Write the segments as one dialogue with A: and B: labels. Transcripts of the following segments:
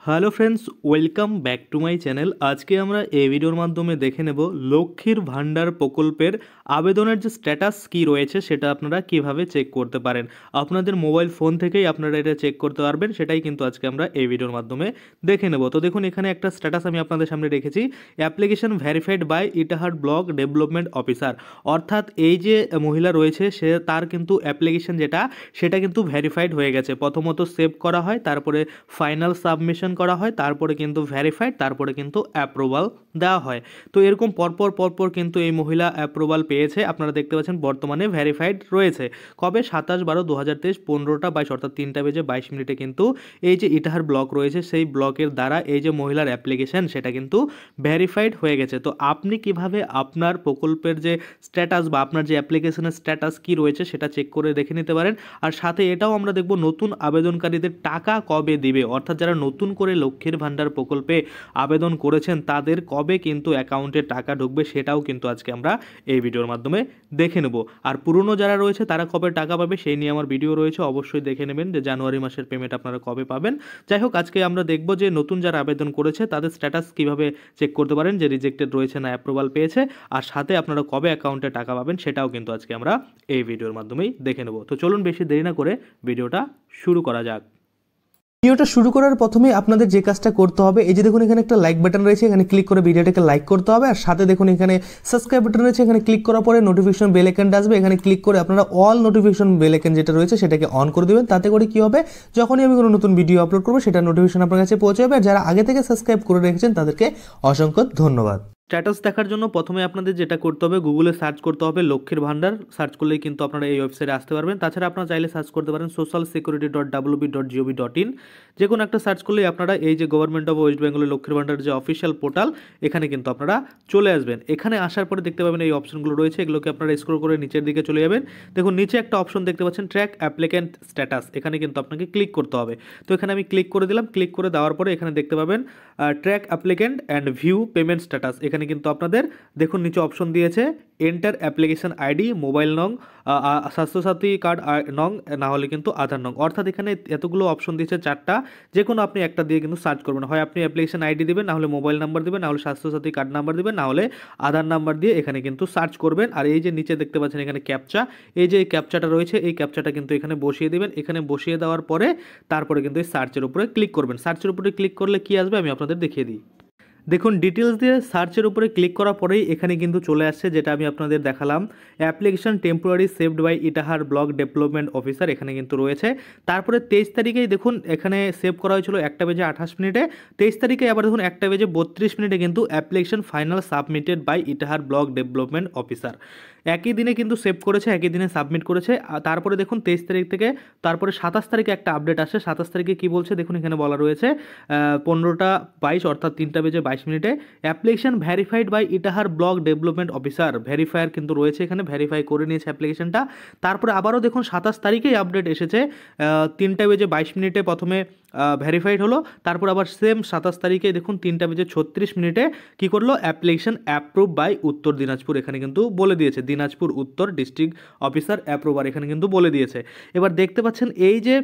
A: Hello friends, welcome back to my channel. আজকে আমরা এই ভিডিওর মাধ্যমে দেখে নেব লক্ষ্মীর ভাণ্ডার প্রকল্পের আবেদনের যে স্ট্যাটাস কি রয়েছে সেটা আপনারা কিভাবে চেক করতে পারেন। আপনাদের মোবাইল ফোন থেকেই আপনারা এটা চেক করতে পারবেন, সেটাই কিন্তু আজকে আমরা এই ভিডিওর মাধ্যমে দেখে নেব। তো দেখুন, এখানে একটা স্ট্যাটাস আমি আপনাদের সামনে রেখেছি, application verified by Itahar block development officer. অর্থাৎ এই যে মহিলা রয়েছে তার কিন্তু অ্যাপ্লিকেশন সেটা কিন্তু ভেরিফাইড হয়ে গেছে। প্রথমত সেভ করা হয়, তারপরে ফাইনাল সাবমিশন করা হয়, তারপরে কিন্তু ভেরিফাইড, তারপরে কিন্তু অ্যাপ্রুভাল দেওয়া হয়। তো এরকম পরপর কিন্তু এই মহিলা অ্যাপ্রুভাল পেয়েছে। আপনারা দেখতে পাচ্ছেন বর্তমানে ভেরিফাইড রয়েছে। কবে? 27/12/2023 15টা 22 অর্থাৎ 3টা বেজে 22 মিনিটে কিন্তু এই যে ইটাহার ব্লক রয়েছে সেই ব্লকের দ্বারা এই যে মহিলার অ্যাপ্লিকেশন সেটা কিন্তু ভেরিফাইড হয়ে গেছে। তো আপনি কিভাবে আপনার প্রকল্পের যে স্ট্যাটাস বা আপনার যে অ্যাপ্লিকেশনের স্ট্যাটাস কি রয়েছে সেটা চেক করে দেখে নিতে পারেন। আর সাথে এটাও আমরা দেখব নতুন আবেদনকারীদের টাকা কবে দিবে, অর্থাৎ যারা নতুন করে লক্ষ্মীর ভাণ্ডার প্রকল্পে আবেদন করেছেন তাদের কবে কিন্তু অ্যাকাউন্টে টাকা ঢুকবে সেটাও কিন্তু আজকে আমরা এই ভিডিওর মাধ্যমে দেখে নেব। আর পুরনো যারা রয়েছে তারা কবে টাকা পাবে সেই নিয়ে আমার ভিডিও রয়েছে, অবশ্যই দেখে নেবেন যে জানুয়ারি মাসের পেমেন্ট আপনারা কবে পাবেন। যাই হোক, আজকে আমরা দেখব যে নতুন যারা আবেদন করেছে তাদের স্ট্যাটাস কিভাবে চেক করতে পারেন, যে রিজেক্টেড রয়েছে না অ্যাপ্রুভাল পেয়েছে, আর সাথে আপনারা কবে অ্যাকাউন্টে টাকা পাবেন সেটাও কিন্তু আজকে আমরা এই ভিডিওর মাধ্যমেই দেখে নেব। তো চলুন বেশি দেরি না করে ভিডিওটা শুরু করা যাক।
B: ভিডিওটা শুরু করার প্রথমেই আপনাদের যে কাজটা করতে হবে, এই যে দেখুন এখানে একটা লাইক বাটন রয়েছে, এখানে ক্লিক করে ভিডিওটাকে লাইক করতে হবে। আর সাথে দেখুন এখানে সাবস্ক্রাইব বাটন রয়েছে, এখানে ক্লিক করার পরে নোটিফিকেশন বেল আইকনটা আসবে, এখানে ক্লিক করে আপনারা অল নোটিফিকেশন বেল আইকন যেটা রয়েছে সেটাকে অন করে দেবেন। তাতে করে কি হবে, যখনই আমি কোনো নতুন ভিডিও আপলোড করবো সেটা নোটিফিকেশন আপনার কাছে পৌঁছে যাবে। আর যারা আগে থেকে সাবস্ক্রাইব করে রেখেছেন তাদেরকে অসংখ্য ধন্যবাদ।
A: স্ট্যাটাস দেখার জন্য প্রথমে আপনাদের যেটা করতে হবে, গুগলে সার্চ করতে হবে লক্ষ্মীর ভাণ্ডার। সার্চ করলেই কিন্তু আপনারা এই ওয়েবসাইটে আসতে পারবেন। তাছাড়া আপনারা চাইলে সার্চ করতে পারেন socialsecurity.wb.gov.in। যে কোনো একটা সার্চ করলেই আপনারা এই যে গভর্নমেন্ট অফ ওয়েস্ট বেঙ্গলের লক্ষ্মীর ভাণ্ডার যে অফিসিয়াল পোর্টাল, এখানে কিন্তু আপনারা চলে আসবেন। এখানে আসার পরে দেখতে পাবেন এই অপশনগুলো রয়েছে, এগুলোকে আপনারা স্ক্রল করে নিচের দিকে চলে যাবেন। দেখুন নিচে একটা অপশন দেখতে পাচ্ছেন ট্র্যাক অ্যাপ্লিক্যান্ট স্ট্যাটাস, এখানে কিন্তু আপনাকে ক্লিক করতে হবে। তো এখানে আমি ক্লিক করে দিলাম। ক্লিক করে দেওয়ার পরে এখানে দেখতে পাবেন track applicant and view payment status. এখানে কিন্তু আপনাদের দেখুন নিচে অপশন দিয়েছে এন্টার অ্যাপ্লিকেশন আইডি, মোবাইল নং, স্বাস্থ্যসাথী কার্ড নং, না হলে কিন্তু আধার নং। অর্থাৎ এখানে এতগুলো অপশন দিয়েছে চারটা, যে কোনো আপনি একটা দিয়ে কিন্তু সার্চ করবেন। হয় আপনি অ্যাপ্লিকেশন আইডি দিবেন, না হলে মোবাইল নাম্বার দিবেন, না হলে স্বাস্থ্যসাথী কার্ড নাম্বার দিবেন, না হলে আধার নাম্বার দিয়ে এখানে কিন্তু সার্চ করবেন। আর এই যে নিচে দেখতে পাচ্ছেন এখানে ক্যাপচা, এই যে ক্যাপচাটা রয়েছে এই ক্যাপচাটা কিন্তু এখানে বসিয়ে দিবেন। এখানে বসিয়ে দেওয়ার পরে তারপরে কিন্তু এই সার্চের উপরে ক্লিক করবেন। সার্চের উপরে ক্লিক করলে কি আসবে আমি আপনাদের দেখিয়ে দিই। দেখুন ডিটেলস দিয়ে সার্চের উপরে ক্লিক করার পরেই এখানে কিন্তু চলে আসছে যেটা আমি আপনাদের দেখালাম, application temporary saved by Itahar block development officer, এখানে কিন্তু রয়েছে। তারপরে 23 তারিখেই দেখুন এখানে সেভ করা হয়েছিল 1টা বেজে 28 মিনিটে। 23 তারিখে আবার দেখুন 1টা বেজে 32 মিনিটে কিন্তু application final submitted by Itahar block development officer. একই দিনে কিন্তু সেভ করেছে, একই দিনে সাবমিট করেছে। তারপরে দেখুন 23 তারিখ থেকে তারপরে 27 তারিখে একটা আপডেট আসে। 27 তারিখে কী বলছে দেখুন, এখানে বলা রয়েছে 15টা 22 অর্থাৎ 3টা বেজে 22 মিনিটে application verified by Itahar block development officer. Verifier কিন্তু রয়েছে, এখানে ভেরিফাই করে নিয়েছে অ্যাপ্লিকেশনটা। তারপরে আবারও দেখুন 27 তারিখেই আপডেট এসেছে, 3টা বেজে 22 মিনিটে প্রথমে ভেরিফাইড হলো। তারপর আবার সেম 27 তারিখে দেখুন 3টা বেজে 36 মিনিটে কী করলো, অ্যাপ্লিকেশন অ্যাপ্রুভ বাই উত্তর দিনাজপুর, এখানে কিন্তু বলে দিয়েছে দিনাজপুর উত্তর ডিস্ট্রিক্ট অফিসার অ্যাপ্রুভার, এখানে কিন্তু বলে দিয়েছে। এবার দেখতে পাচ্ছেন এই যে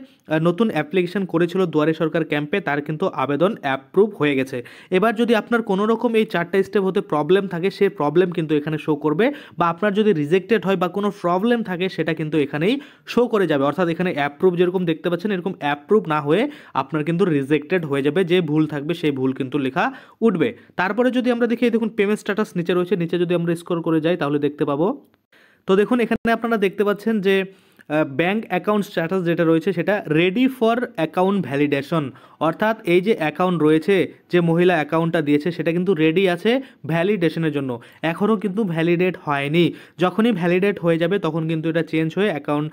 A: নতুন অ্যাপ্লিকেশন করেছিল দুয়ারে সরকার ক্যাম্পে তার কিন্তু আবেদন অ্যাপ্রুভ হয়ে গেছে। এবার যদি আপনার কোনো রকম এই 4টা স্টেপ হতে প্রবলেম থাকে সেই প্রবলেম কিন্তু এখানে শো করবে, বা আপনার যদি রিজেক্টেড হয় বা কোনো প্রবলেম থাকে সেটা কিন্তু এখানেই শো করে যাবে। অর্থাৎ এখানে অ্যাপ্রুভ যেরকম দেখতে পাচ্ছেন এরকম অ্যাপ্রুভ না হয়ে আপনার কিন্তু রিজেক্টেড হয়ে যাবে, যে ভুল থাকবে সেই ভুল কিন্তু লেখা উঠবে। তারপরে যদি আমরা দেখি দেখুন পেমেন্ট স্ট্যাটাস নিচে রয়েছে, নিচে যদি আমরা স্ক্রল করে যাই তাহলে দেখতে পাবো। তো দেখুন এখানে আপনারা দেখতে পাচ্ছেন যে ব্যাঙ্ক অ্যাকাউন্ট স্ট্যাটাস যেটা রয়েছে সেটা রেডি ফর অ্যাকাউন্ট ভ্যালিডেশন। অর্থাৎ এই যে অ্যাকাউন্ট রয়েছে, যে মহিলা অ্যাকাউন্টটা দিয়েছে সেটা কিন্তু রেডি আছে ভ্যালিডেশনের জন্য, এখনও কিন্তু ভ্যালিডেট হয়নি। যখনই ভ্যালিডেট হয়ে যাবে তখন কিন্তু এটা চেঞ্জ হয়ে অ্যাকাউন্ট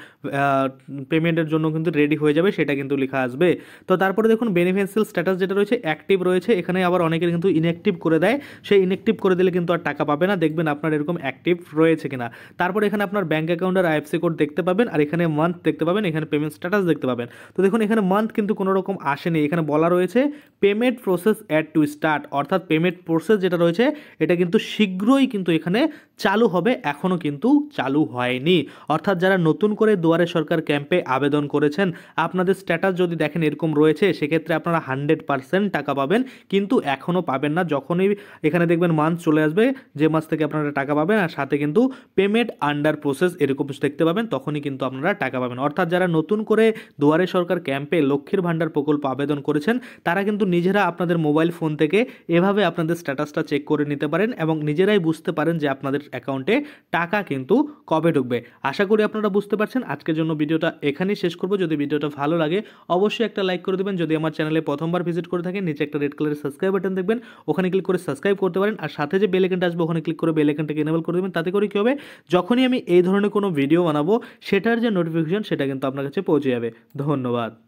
A: পেমেন্টের জন্য কিন্তু রেডি হয়ে যাবে, সেটা কিন্তু লেখা আসবে। তো তারপরে দেখুন বেনিফিশিয়াল স্ট্যাটাস যেটা রয়েছে অ্যাক্টিভ রয়েছে, এখানে আবার অনেকের কিন্তু ইনঅ্যাক্টিভ করে দেয়, সেই ইনঅ্যাক্টিভ করে দিলে কিন্তু আর টাকা পাবে না, দেখবেন আপনার এরকম অ্যাক্টিভ রয়েছে কিনা। তারপরে এখানে আপনার ব্যাঙ্ক অ্যাকাউন্টের আইএফসি কোড দেখতে পাবেন, আর এখানে মান্থ দেখতে পাবেন, এখানে পেমেন্ট স্ট্যাটাস দেখতে পাবেন। তো দেখুন এখানে মান্থ কিন্তু কোনো রকম আসেনি, এখানে বলা রয়েছে payment process add to start, অর্থাৎ পেমেন্ট প্রসেস যেটা রয়েছে এটা কিন্তু শীঘ্রই কিন্তু এখানে চালু হবে, এখনও কিন্তু চালু হয়নি। অর্থাৎ যারা নতুন করে দুয়ারে সরকার ক্যাম্পে আবেদন করেছেন, আপনাদের স্ট্যাটাস যদি দেখেন এরকম রয়েছে, সেক্ষেত্রে আপনারা 100% টাকা পাবেন, কিন্তু এখনও পাবেন না। যখনই এখানে দেখবেন মান্থ চলে আসবে, যে মাস থেকে আপনারা টাকা পাবেন, আর সাথে কিন্তু পেমেন্ট আন্ডার প্রসেস এরকম দেখতে পাবেন, তখনই কিন্তু আপনারা টাকা পাবেন। অর্থাৎ যারা নতুন করে দুয়ারে সরকার ক্যাম্পে লক্ষ্মীর ভাণ্ডার প্রকল্প আবেদন করেছেন, তারা কিন্তু নিজেরা আপনাদের মোবাইল ফোন থেকে এভাবে আপনাদের স্ট্যাটাসটা চেক করে নিতে পারেন এবং নিজেরাই বুঝতে পারেন যে আপনাদের অ্যাকাউন্টে টাকা কিন্তু কবে ঢুকবে। আশা করি আপনারা বুঝতে পারছেন। আজকের জন্য ভিডিওটা এখানেই শেষ করব। যদি ভিডিওটা ভালো লাগে অবশ্যই একটা লাইক করে দেবেন। যদি আমার চ্যানেলে প্রথমবার ভিজিট করে থাকেন, নিচে একটা রেড কালারের সাবস্ক্রাইব বাটন দেখবেন, ওখানে ক্লিক করে সাবস্ক্রাইব করতে পারেন। আর সাথে যে বেল আইকনটা আসবে ওখানে ক্লিক করে বেল আইকনটাকে এনেবল করে দেবেন। তাতে করে কী হবে, যখনই আমি এই ধরনের কোনো ভিডিও বানাবো সেটার যে নোটিফিকেশন সেটা কিন্তু আপনার কাছে পৌঁছে যাবে। ধন্যবাদ।